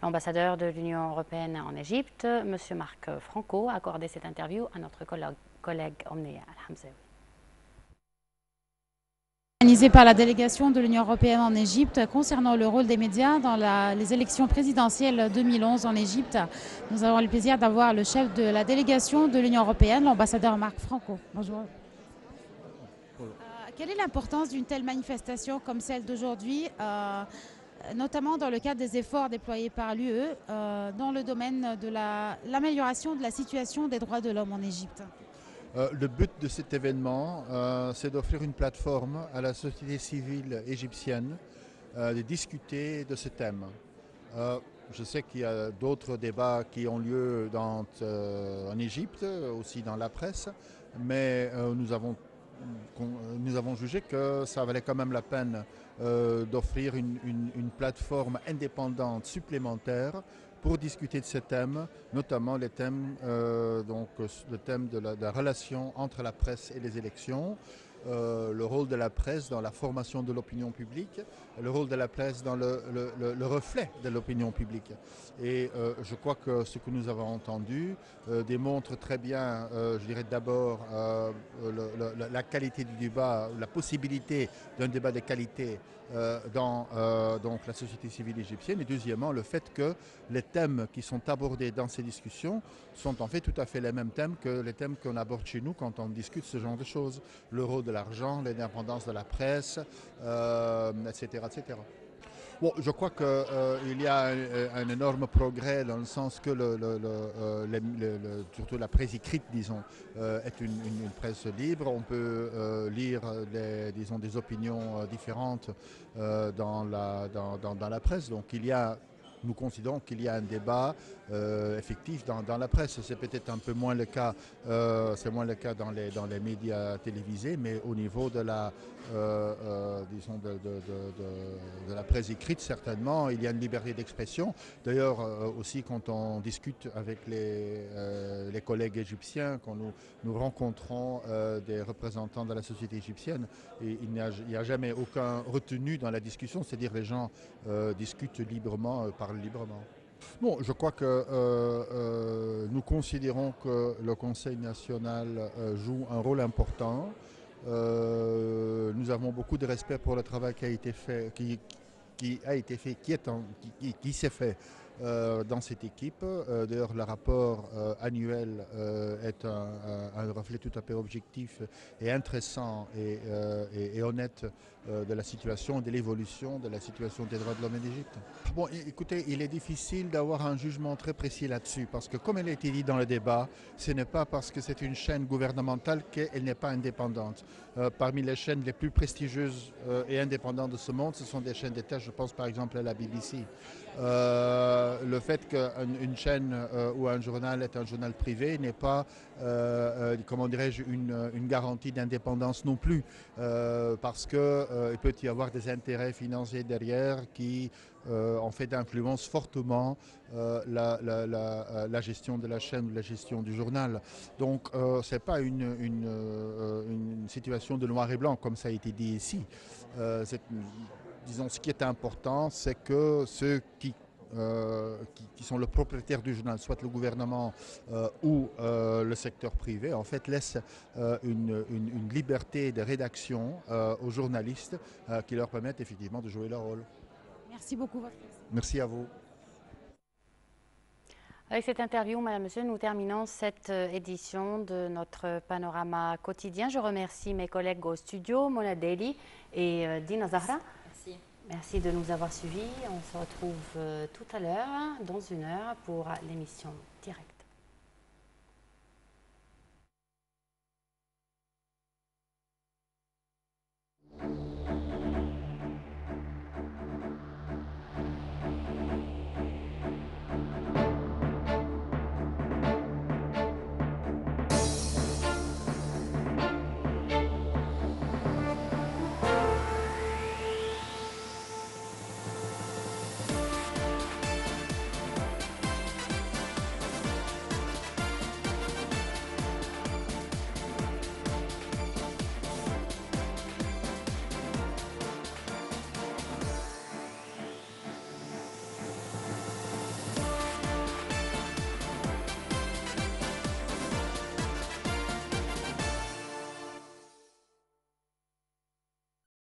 L'ambassadeur de l'Union européenne en Égypte, M. Marc Franco, a accordé cette interview à notre collègue Omnia Al-Hamzaoui. Organisé par la délégation de l'Union européenne en Égypte concernant le rôle des médias dans les élections présidentielles 2011 en Égypte. Nous avons le plaisir d'avoir le chef de la délégation de l'Union européenne, l'ambassadeur Marc Franco. Bonjour. Quelle est l'importance d'une telle manifestation comme celle d'aujourd'hui, notamment dans le cadre des efforts déployés par l'UE dans le domaine de l'amélioration de la situation des droits de l'homme en Égypte? Le but de cet événement, c'est d'offrir une plateforme à la société civile égyptienne de discuter de ce thème. Je sais qu'il y a d'autres débats qui ont lieu en Égypte, aussi dans la presse, mais nous avons jugé que ça valait quand même la peine d'offrir une plateforme indépendante supplémentaire pour discuter de ces thèmes, notamment le thème de la relation entre la presse et les élections, le rôle de la presse dans la formation de l'opinion publique, le rôle de la presse dans le reflet de l'opinion publique. Et je crois que ce que nous avons entendu démontre très bien, je dirais d'abord, la qualité du débat, la possibilité d'un débat de qualité dans donc la société civile égyptienne, et deuxièmement le fait que les thèmes qui sont abordés dans ces discussions sont en fait tout à fait les mêmes thèmes que les thèmes qu'on aborde chez nous quand on discute ce genre de choses, le rôle de l'argent, l'indépendance de la presse, etc., etc. Bon, je crois qu'il y a un énorme progrès dans le sens que surtout la presse écrite, disons, est une presse libre. On peut lire des opinions différentes dans la presse. Donc nous considérons qu'il y a un débat effectif dans la presse. C'est peut-être un peu moins le cas, c'est moins le cas dans les médias télévisés, mais au niveau de disons de la presse écrite, certainement, il y a une liberté d'expression. D'ailleurs, aussi quand on discute avec les collègues égyptiens, quand nous rencontrons des représentants de la société égyptienne, et il n'y a jamais aucun retenu dans la discussion, c'est-à-dire les gens discutent librement, parlent librement. Bon, je crois que nous considérons que le Conseil national joue un rôle important. Nous avons beaucoup de respect pour le travail qui a été fait, qui s'est fait dans cette équipe. D'ailleurs, le rapport annuel est un reflet tout à fait objectif et intéressant et honnête de la situation, de l'évolution de la situation des droits de l'homme en Égypte. Bon, écoutez, il est difficile d'avoir un jugement très précis là-dessus parce que, comme il a été dit dans le débat, ce n'est pas parce que c'est une chaîne gouvernementale qu'elle n'est pas indépendante. Parmi les chaînes les plus prestigieuses et indépendantes de ce monde, ce sont des chaînes d'État. Je pense par exemple à la BBC. Le fait qu'une chaîne ou un journal est un journal privé n'est pas, comment dirais-je, une garantie d'indépendance non plus, parce qu'il peut y avoir des intérêts financiers derrière qui en fait influencent fortement la gestion de la chaîne ou la gestion du journal. Donc ce n'est pas une situation de noir et blanc comme ça a été dit ici. Disons, ce qui est important, c'est que ceux qui sont le propriétaire du journal, soit le gouvernement ou le secteur privé, en fait laissent une liberté de rédaction aux journalistes qui leur permettent effectivement de jouer leur rôle. Merci beaucoup. Merci à vous. Avec cette interview, Madame, Monsieur, nous terminons cette édition de notre panorama quotidien. Je remercie mes collègues au studio, Mona Daly et Dina Zahra. Merci. Merci de nous avoir suivis. On se retrouve tout à l'heure, dans 1 heure, pour l'émission directe.